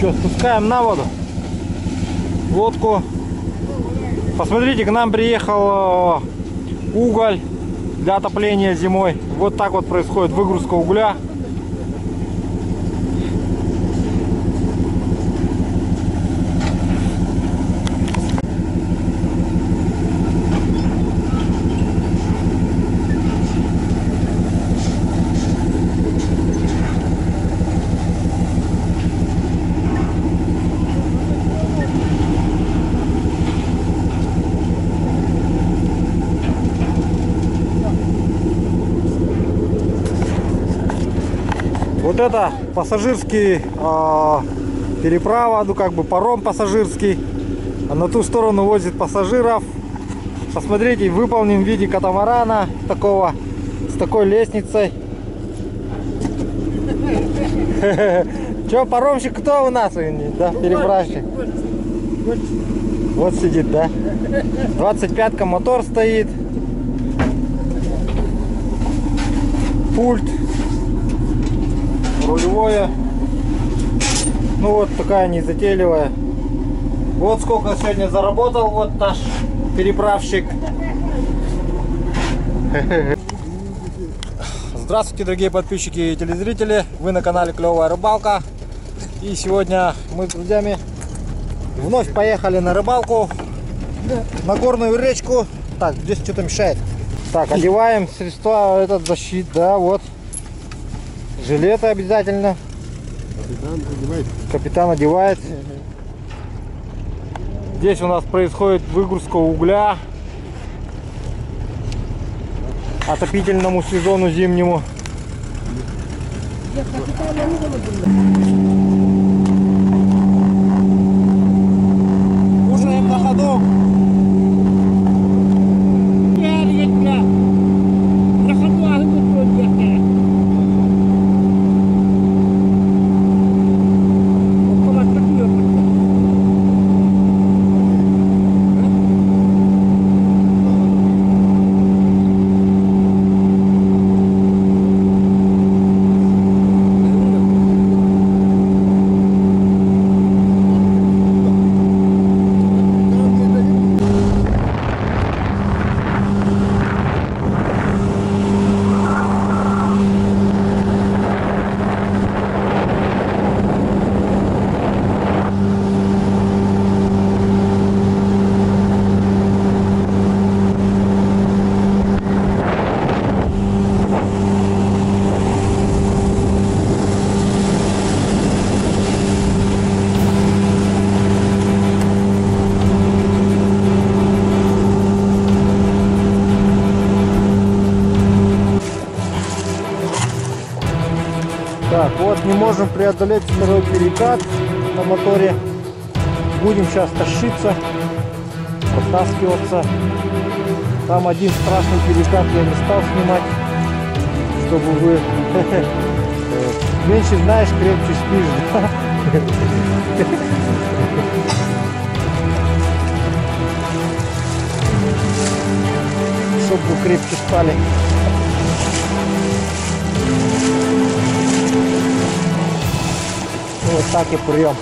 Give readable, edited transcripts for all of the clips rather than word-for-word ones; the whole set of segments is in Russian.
Что, спускаем на воду лодку. Посмотрите, к нам приехал уголь для отопления зимой. Вот так вот происходит выгрузка угля. Вот это пассажирский переправа, ну как бы паром пассажирский, а на ту сторону возит пассажиров. Посмотрите, выполнен в виде катамарана такого, с такой лестницей. Че, паромщик кто у нас? Да, переправщик. Вот сидит, да. 25-ка мотор стоит. Пульт. Рулевое. Ну вот такая незатейливая. Вот сколько сегодня заработал вот наш переправщик. Здравствуйте, дорогие подписчики и телезрители. Вы на канале Клевая Рыбалка. И сегодня мы с друзьями вновь поехали на рыбалку на горную речку. Так, здесь что-то мешает. Так, одеваем средства, этот защит, да, вот. Жилеты обязательно. Капитан одевает. Здесь у нас происходит выгрузка угля отопительному сезону зимнему. Кушаем на ходу. Так, вот не можем преодолеть второй перекат на моторе. Будем сейчас тащиться, подтаскиваться. Там один страшный перекат я не стал снимать, чтобы вы меньше знаешь, крепче спишь. Чтобы вы крепче спали. Вот так и прям.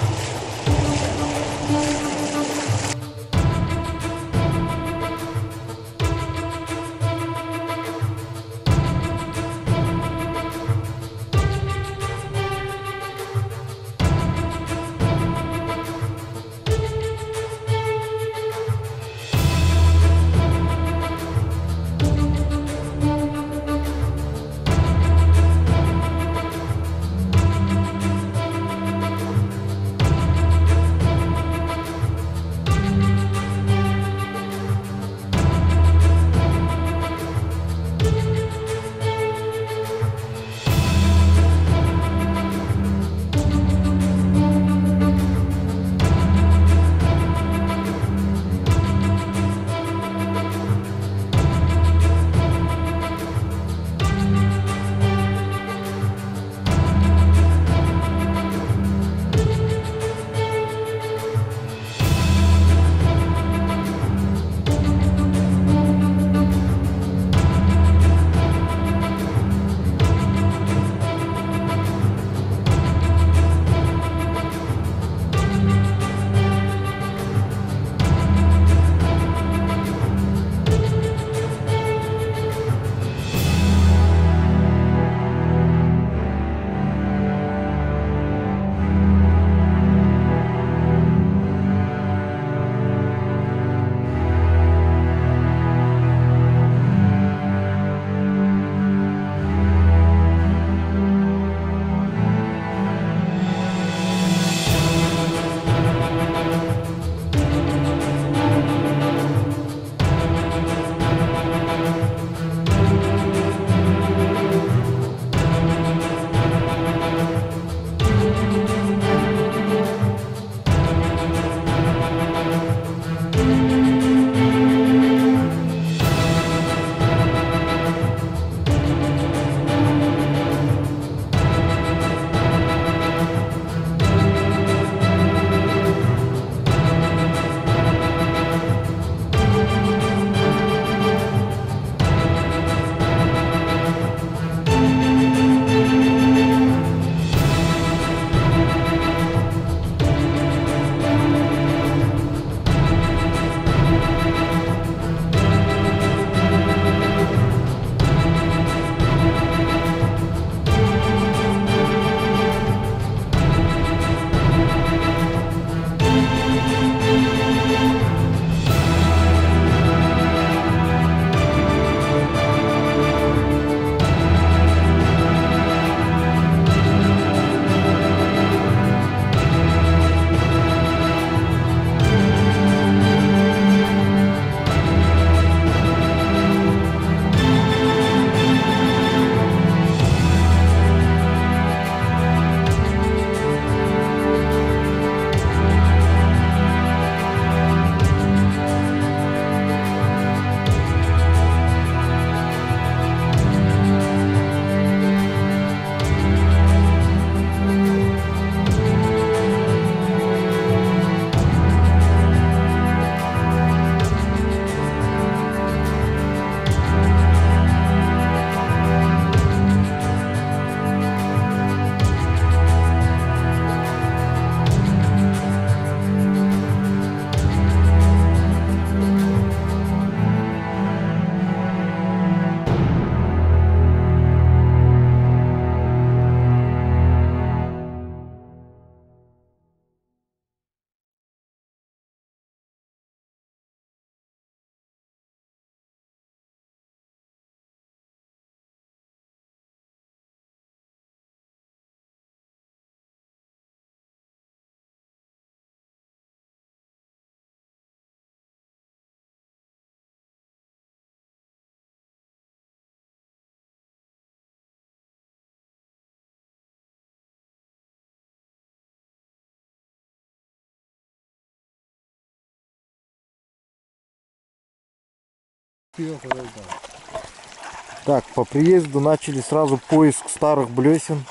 Так, по приезду начали сразу поиск старых блесен.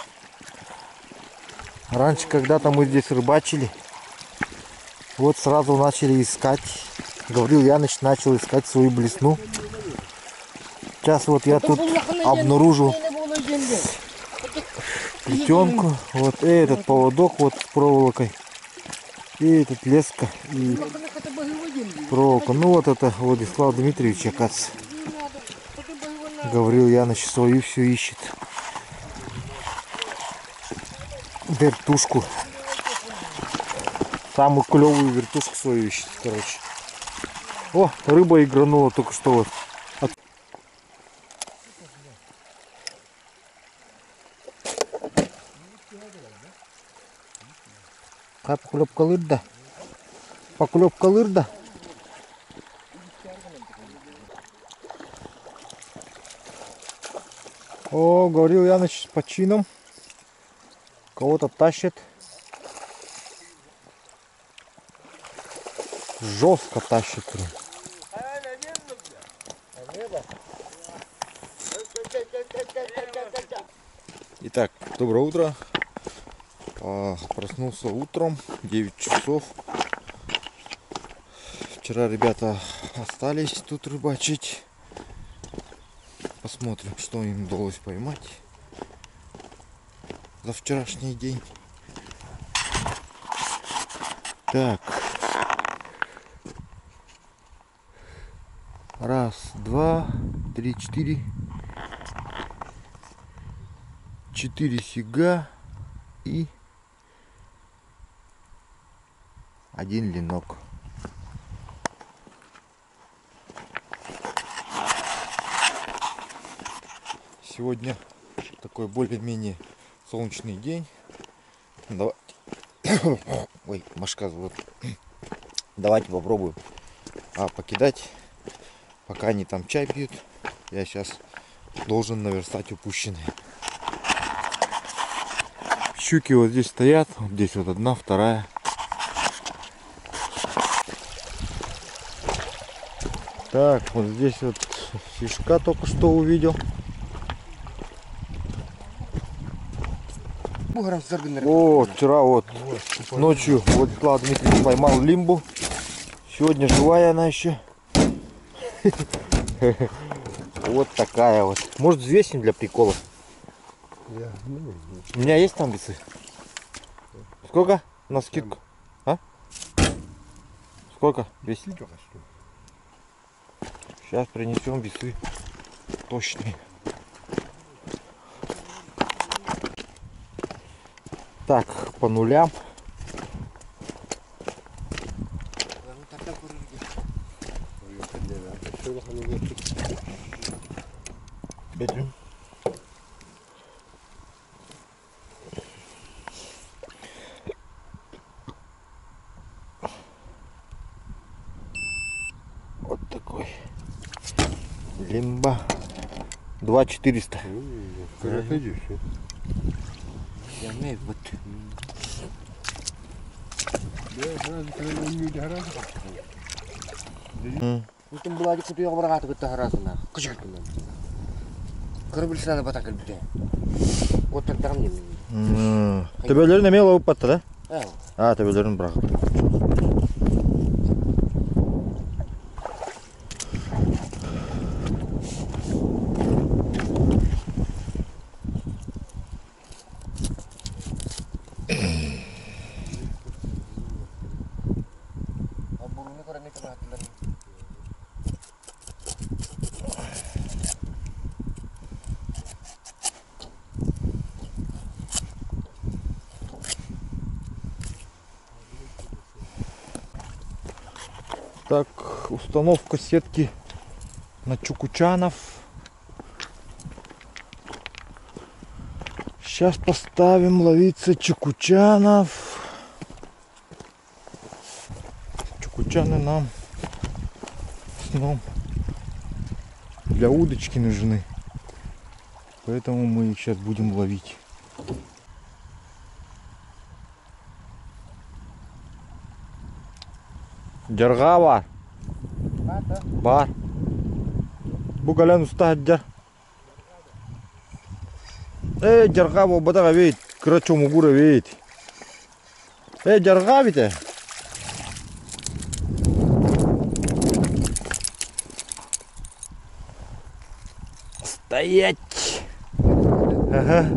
Раньше когда-то мы здесь рыбачили. Вот сразу начали искать. Говорил, Яныч начал искать свою блесну. Сейчас вот я тут обнаружил плетенку. Вот этот поводок вот с проволокой. И этот леска и проволока. Ну вот это Владислав Дмитриевич, оказывается. Говорил, Яныч свою все ищет. Вертушку. Самую клевую вертушку свою ищет, короче. О, рыба игранула только что вот. Поклепка лырда. Поклепка лырда. О, говорил Яныч с почином. Кого-то тащит. Жестко тащит. Итак, доброе утро. Проснулся утром, 9 часов. Вчера ребята остались тут рыбачить. Посмотрим, что им удалось поймать за вчерашний день. Так. Раз, два, три, четыре. 4 сига и 1 ленок. Сегодня такой более-менее солнечный день. Давайте. Ой, мошка зовут. Давайте попробуем покидать. Пока они там чай пьют, я сейчас должен наверстать упущенное. Щуки вот здесь стоят. Вот здесь вот одна, вторая. Так, вот здесь вот фишка только что увидел. О, вчера вот ночью Владислав Дмитриевич поймал лимбу. Сегодня живая она еще. Вот такая вот. Может, взвесим для прикола? У меня есть там весы? Сколько? На скидку. А? Сколько? Весит? Сейчас принесем весы точные. Так, по нулям. Вот такой лимба 2400. Itu belajar kutu yang berangkat ke Taharasana, kecil pun. Kerja sana batang kerja. Kotor terang ni. Төбелерін емел ауып баттı да? Ah, төбелерін бірақ. Так, установка сетки на чукучанов. Сейчас поставим ловиться чукучанов. Чукучаны нам в основном для удочки нужны. Поэтому мы их сейчас будем ловить. Держава. Бар. Bu gelen usta haccar. Jarga bu badaga beyt. Kıraço mugura beyt. Jarga bite. Стоять. Ага.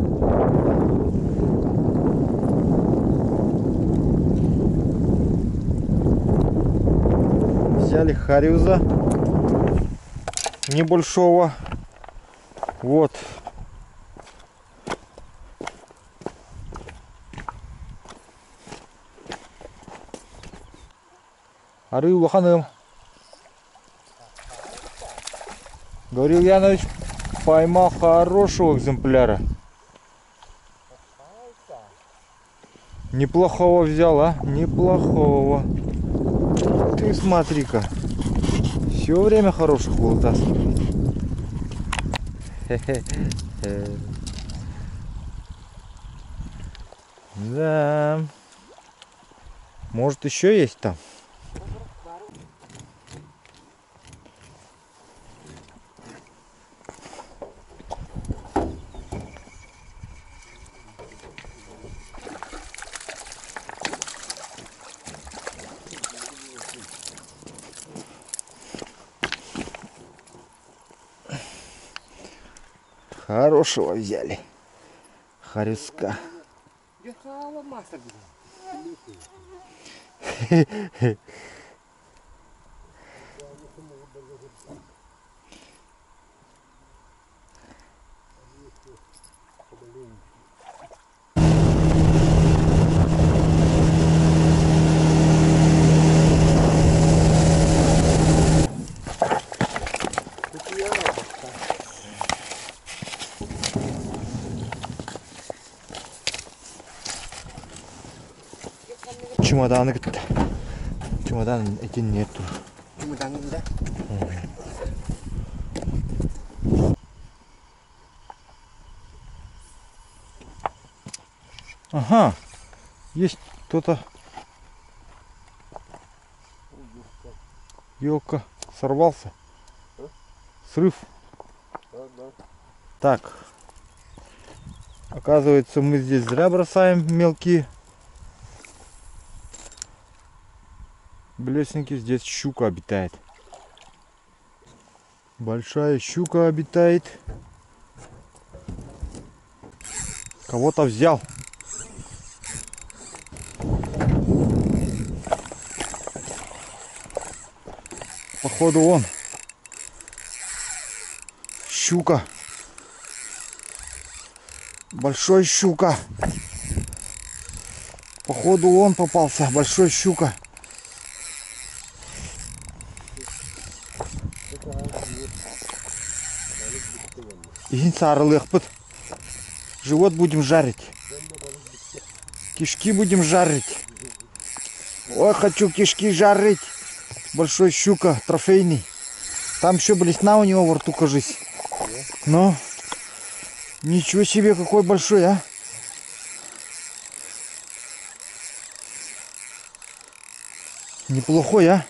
Взяли хариуза небольшого. Вот. Арыла ханым. Говорил Янович, поймал хорошего экземпляра. Неплохого взял, а? Неплохого. Ты смотри-ка. Все время хороших вытаскивает. Да. Может еще есть там? Хорошего взяли. Харюска. Чемоданы где-то. Чемодан эти нету. Чемодан, да? Ага. Есть кто-то. Елка сорвался. Срыв. Так. Оказывается, мы здесь зря бросаем мелкие блесники. Здесь щука обитает. Большая щука обитает. Кого-то взял. Походу он. Щука. Большой щука. Походу он попался. Большой щука. Живот будем жарить. Кишки будем жарить. Ой, хочу кишки жарить. Большой щука, трофейный. Там еще блесна у него во рту, кажись. Но ничего себе, какой большой, а. Неплохой, а.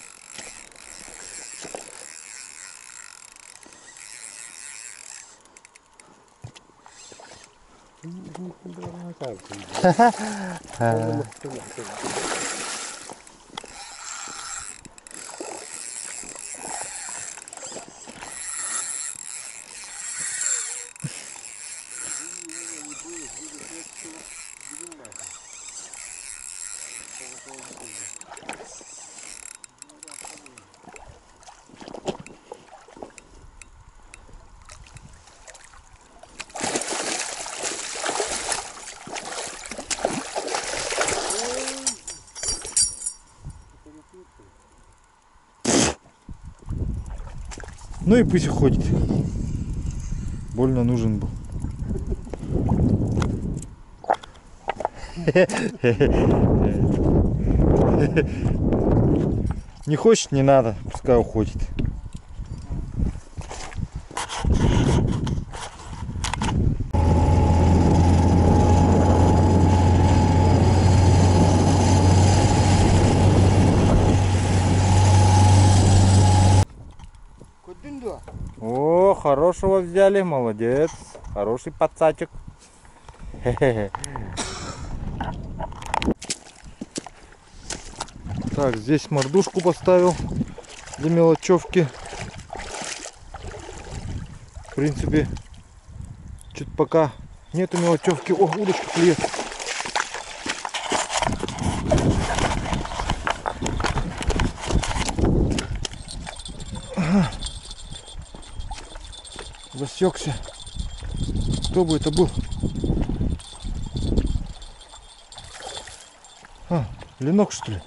Ну и пусть ходит. Больно нужен был. Не хочет, не надо, пускай уходит. Ох, хорошего взяли, молодец. Хороший пацачек. Хе-хе-хе. Так, здесь мордушку поставил для мелочевки. В принципе, чуть пока нету мелочевки. О, удочка клюет. Ага. Засекся. Кто бы это был? А, ленок, что ли?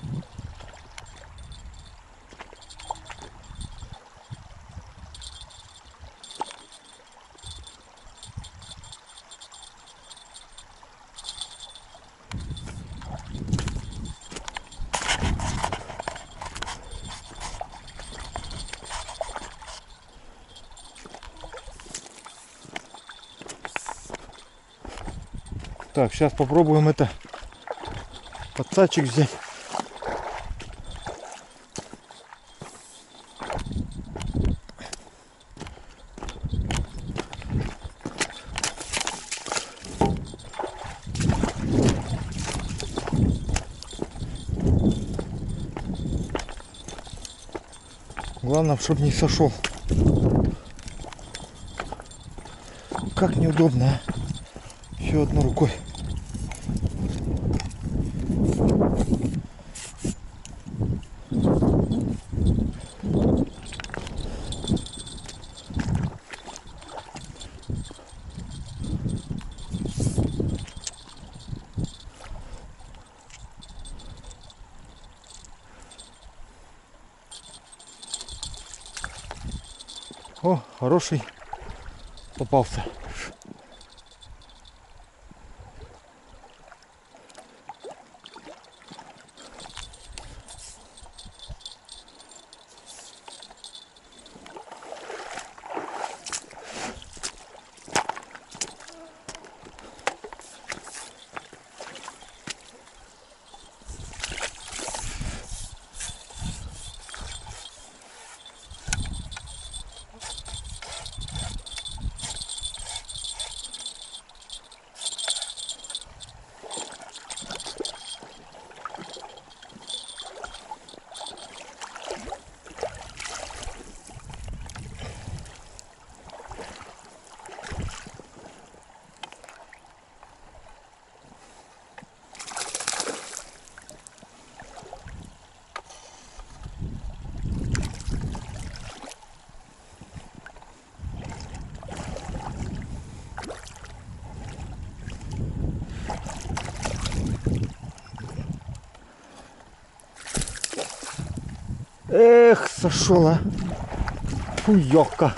Так, сейчас попробуем это подсачек взять. Главное, чтобы не сошел. Как неудобно, а? Все одной рукой. О, хороший попался. Эх, сошел, а. Фуёка.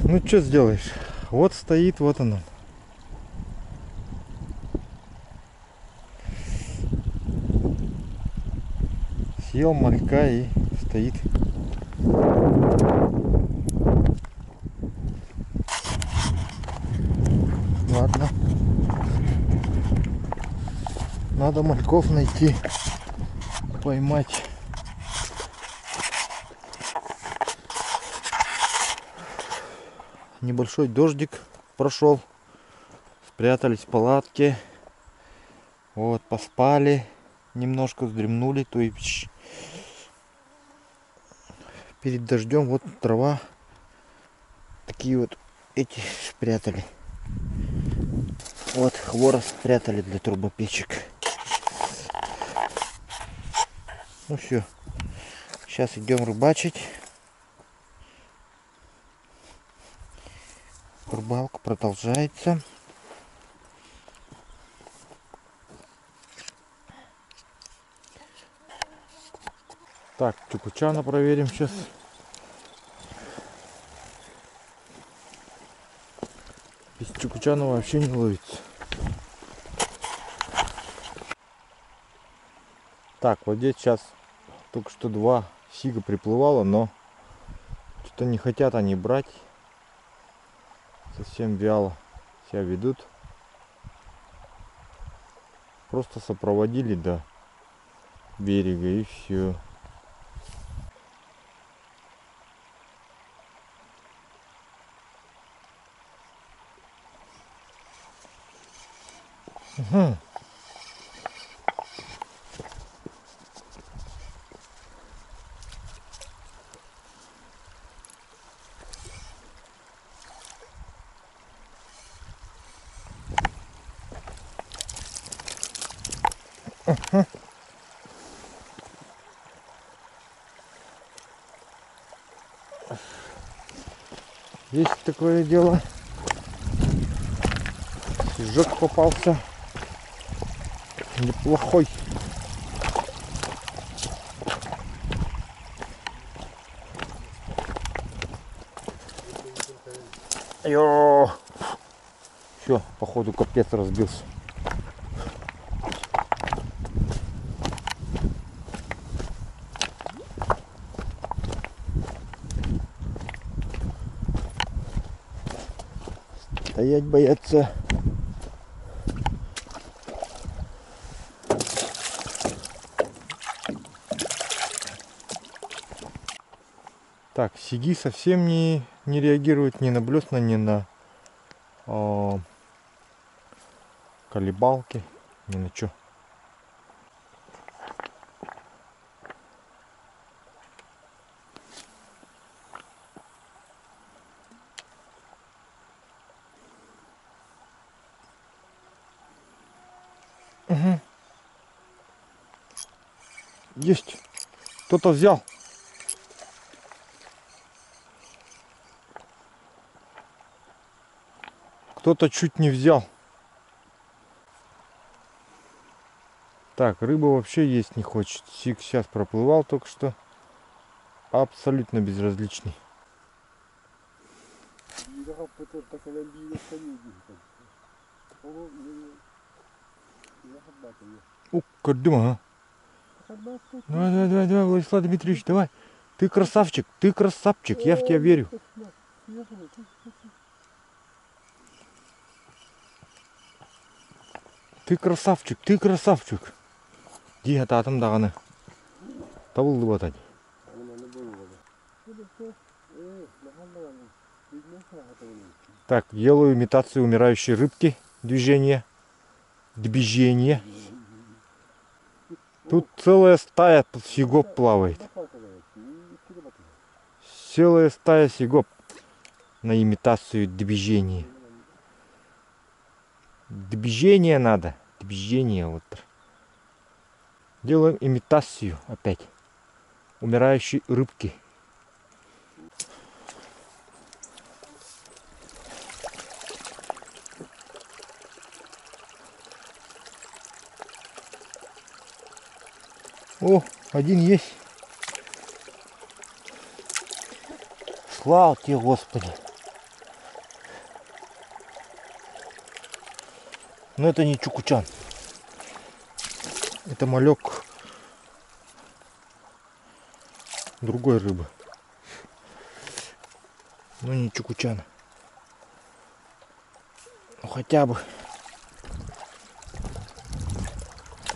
Ну что сделаешь? Вот стоит, вот оно. Съел малька и стоит. Ладно. Надо мальков найти, поймать. Небольшой дождик прошел. Спрятались в палатке. Вот, поспали. Немножко вздремнули. То есть перед дождем вот трава. Такие вот эти спрятали. Вот хворост спрятали для трубопечек. Ну все. Сейчас идем рыбачить. Рыбалка продолжается. Так, чукучана проверим сейчас. Без чукучана вообще не ловится. Так, вот здесь сейчас только что 2 сига приплывало, но что-то не хотят они брать. Совсем вяло себя ведут. Просто сопроводили, да. берега, и все. Угу. Есть такое дело. Снежок попался. Неплохой. Йо! Все, походу капец разбился. Стоять боятся. Так, Сиги совсем не реагирует ни на блесна, ни на колебалки, ни на что. Угу. Есть. Кто-то взял. Кто-то чуть не взял. Так, рыба вообще есть не хочет. Сиг сейчас проплывал только что. Абсолютно безразличный. Кадыма, а? Давай, Владислав Дмитриевич, давай. Ты красавчик, я в тебя верю. Ты красавчик. Ди ататым дағаны. Табылды батань. Так, делаю имитацию умирающей рыбки. Движение. Тут целая стая сигоп плавает. Целая стая сигоп на имитацию движения. Движение надо. Движение вот. Делаем имитацию опять умирающей рыбки. О, один есть. Слава тебе, Господи. Но это не чукучан. Это малек другой рыбы. Но не чукучан. Ну хотя бы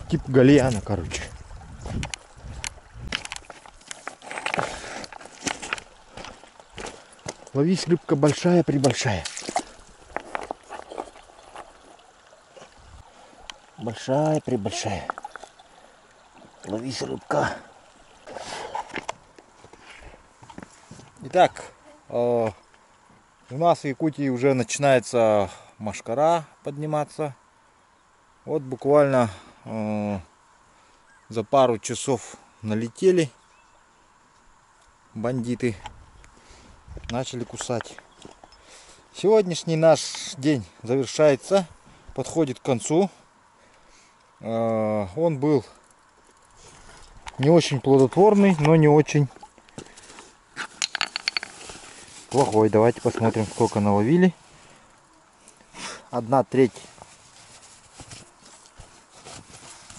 тип гальяна, короче. Ловись, рыбка большая-пребольшая. Большая-пребольшая. Ловись, рыбка. Итак, у нас в Якутии уже начинается мошкара подниматься. Вот буквально за пару часов налетели бандиты. Начали кусать. Сегодняшний наш день завершается, подходит к концу. Он был не очень плодотворный, но не очень плохой. Давайте посмотрим, сколько наловили. 1/3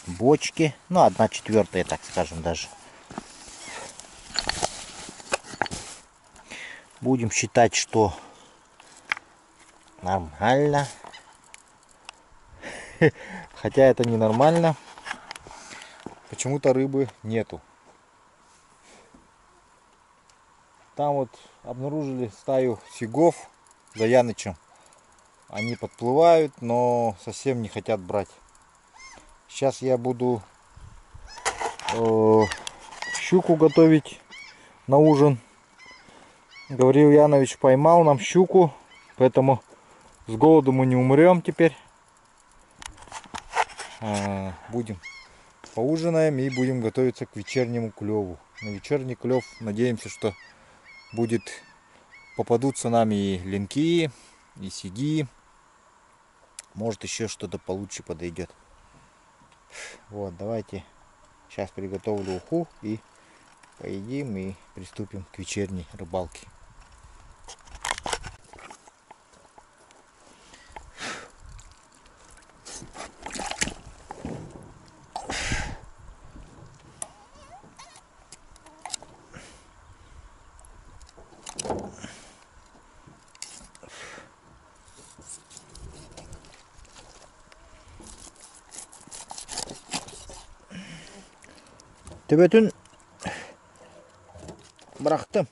бочки, ну 1/4, так скажем даже. Будем считать, что нормально. Хотя это не нормально. почему-то рыбы нету. Там вот обнаружили стаю сигов за Янычем. Они подплывают, но совсем не хотят брать. Сейчас я буду щуку готовить на ужин. Гаврил Янович поймал нам щуку, поэтому с голоду мы не умрем теперь. Будем поужинаем и будем готовиться к вечернему клеву. На вечерний клев надеемся, что попадутся нам и линки, и сиги. Может, еще что-то получше подойдет. Вот, давайте сейчас приготовлю уху и поедим и приступим к вечерней рыбалке. Төбетін бырақтым.